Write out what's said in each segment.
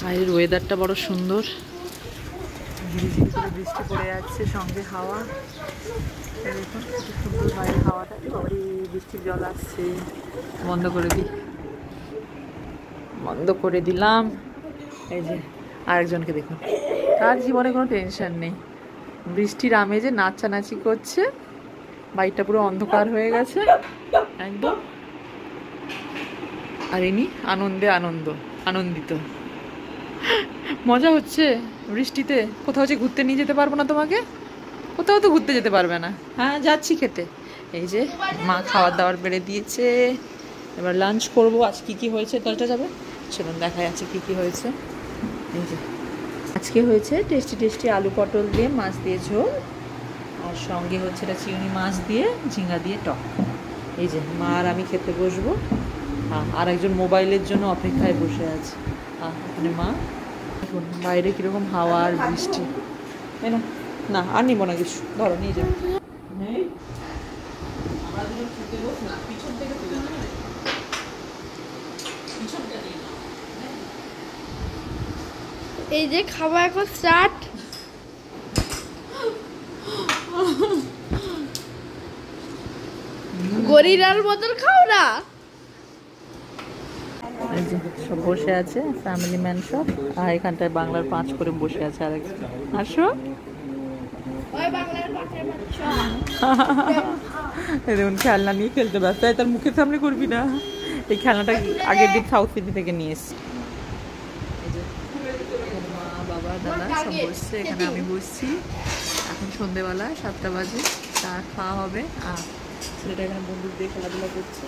বাইরের ওয়েদারটা বড় সুন্দর, ঝিরিঝিরি করে বৃষ্টি পড়ে যাচ্ছে, সঙ্গে হাওয়া। দেখুন কত সুন্দর বাইরে হাওয়াটা। বৃষ্টির জল আসছে, বন্ধ করে দিই, বন্ধ করে দিলাম। এই যে আরেকজনকে দেখুন, তার জীবনে কোনো টেনশন নেই, বৃষ্টির আমেজে নাচানাচি করছে, বাড়িটা পুরো অন্ধকার হয়ে গেছে একদম, আর ইনি আনন্দে আনন্দিত। মজা হচ্ছে বৃষ্টিতে। কোথাও যে ঘুরতে নিয়ে যেতে পারবো না তোমাকে, কোথাও তো ঘুরতে যেতে পারবে না। হ্যাঁ, যাচ্ছি খেতে। এই যে মা খাবার দাবার বেড়ে দিয়েছে, এবার লাঞ্চ করবো। আজ কি কি হয়েছে দশটা যাবে, চলুন দেখা যাচ্ছে কি কি হয়েছে। এই যে আজকে হয়েছে টেস্টি টেস্টি আলু পটল দিয়ে মাছ দিয়ে ঝোল, আর সঙ্গে হচ্ছে এটা চিংড়ি মাছ দিয়ে ঝিঙ্গা দিয়ে টক। এই যে মা আর আমি খেতে বসবো। আর একজন মোবাইলের জন্য অপেক্ষায় বসে আছে। ওখানে মা। দেখুন বাইরে কীরকম হাওয়া আর বৃষ্টি। না না, আর নিবো না কিছু, ধরো নিয়ে যাবো। এই যে খাওয়া এখন স্টার্ট। গরিলার মতন খাও না। এই যে সব বসে আছে, ফ্যামিলি ম্যান সব। আর এখানটায় বাংলার 5 করে বসে আছে আরেকজন। আসো। এই দেখুন খেলনা নিয়ে খেলতে ব্যস্ত, তার মুখের সামনে করবি না। এই খেলনাটা আগের দিন সাউথ সিটি থেকে নিয়ে এসছি। এই যে মা বাবা দাদা সব বসছে, এখানে আমি বসছি। এখন সন্ধেবেলা 7টা বাজে, চা খাওয়া হবে। আর ছেলেটা এখানে বন্দুক দিয়ে খেলাধুলা করছে।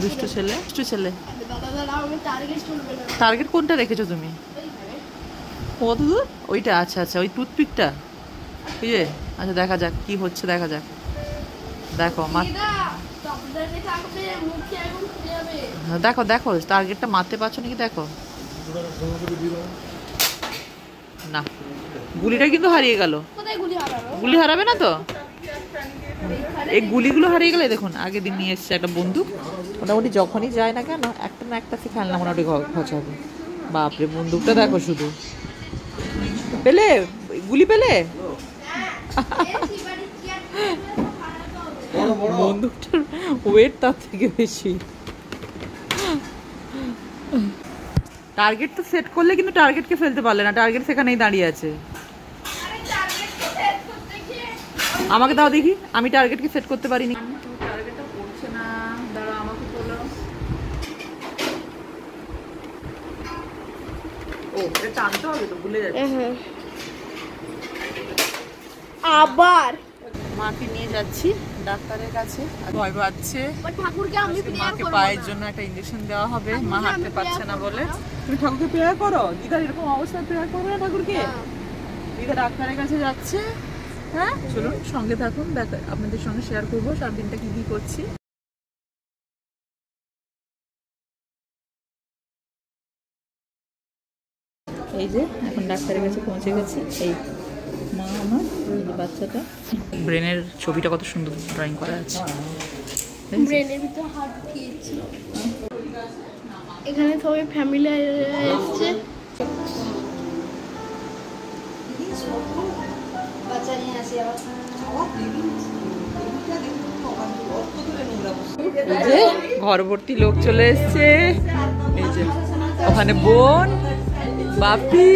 দুষ্টু ছেলে, দুষ্টু ছেলে। টার্গেট কোনটা রেখেছো তুমি? কত দূর? ওইটা? আচ্ছা আচ্ছা, ওই টুথপিকটা। ওই যে, আচ্ছা দেখা যাক কি হচ্ছে, দেখা যাক। দেখো দেখো দেখো টার্গেটটা মারতে পারছো নাকি দেখো। না, গুলিটা কিন্তু হারিয়ে গেল। গুলি হারাবে না তো? এই গুলিগুলো হারিয়ে গেলে দেখুন, আগের দিন নিয়ে এসছে একটা বন্দুক, মোটামুটি যখনই যায় না কেন একটা না একটা খেলনা মোটামুটি ঘচাবে। বাপরে, বন্দুকটা দেখো শুধু। পেলে গুলি, পেলে বন্দুকটার ওয়েট তার থেকে বেশি। টার্গেট তো সেট করলে কিন্তু টার্গেটকে ফেলতে পারলে না, টার্গেট সেখানেই দাঁড়িয়ে আছে। আমাকে দাও দেখি, আমি টার্গেটকে সেট করতে পারিনি। টার্গেটটা পড়ছে না, দাঁড়া আমাকে বলো। ও, এটা টানতে হবে তো, ভুলে যাচ্ছি। আবার মাকে নিয়ে যাচ্ছি ডাক্তারের কাছে, ভয় পাচ্ছে। মাকে পায়ের জন্য একটা ইঞ্জেকশন দেওয়া হবে, মা হাঁটতে পারছে না বলে। তুমি ঠাকুরকে প্রেয়ার করো, দিদার এরকম অবস্থায় প্রেয়ার করবে না ঠাকুরকে। দিদা ডাক্তারের কাছে যাচ্ছে। হ্যাঁ চলুন সঙ্গে থাকুন, আপনাদের সঙ্গে শেয়ার করবো সারাদিনটা কি কি করছি। এই যে এখন ডাক্তারের কাছে পৌঁছে গেছি। এই মা আমার, এই যে বাচ্চাটা। ব্রেনের ছবিটা কত সুন্দর ড্রয়িং করা আছে। ব্রেনের ভিতর হাত দিয়েছি। এখানে সবাই ফ্যামিলি এসেছে। এই যে ঘর ভর্তি লোক চলে এসছে। এই যে ওখানে বোন, বাপি,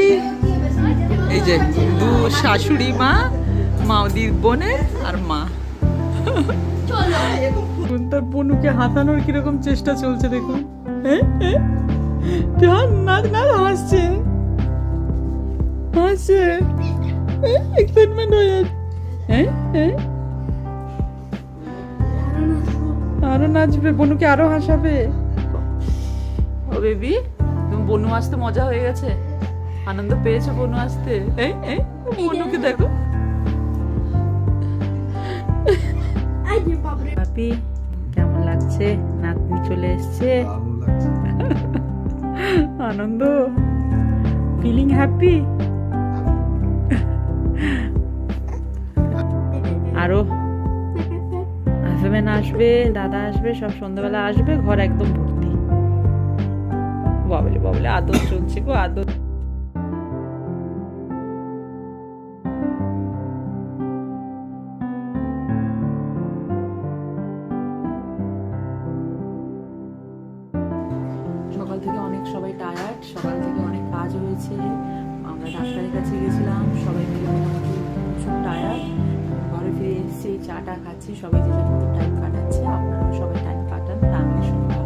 এই যে দু শাশুড়ি মা, মাউদির বোনে আর মা। তার বোনুকে হাতানোর কিরকম চেষ্টা চলছে দেখুন। হাসছে হাসছে, এক্সাইটমেন্ট হয়ে যাচ্ছে। আরো নাচবে, বনুকে আরো হাসাবে। ও বেবি, তুমি বনু আসতে মজা হয়ে গেছে, আনন্দ পেয়েছো বনু আসতে? বনুকে দেখো। বাপি কেমন লাগছে? নাতনি চলে এসছে, আনন্দ, ফিলিং হ্যাপি। আরো হাজবেন্ড আসবে, দাদা আসবে, সব সন্ধ্যাবেলা আসবে, ঘর একদম ভর্তি। বাবলে বাবলে আদর চলছে গো, আদর। সকাল থেকে অনেক সবাই টায়ার্ড, সকাল থেকে অনেক কাজ হয়েছে, আমরা ডাক্তারের কাছে গেছিলাম, সবাই মিলে মোটামুটি প্রচুর টায়ার্ড। ঘরে ফিরে এসেছি, চাটা খাচ্ছি, সবাই যে যার মতো টাইম কাটাচ্ছে। আপনারাও সবাই টাইম কাটান, ফ্যামিলির সঙ্গে।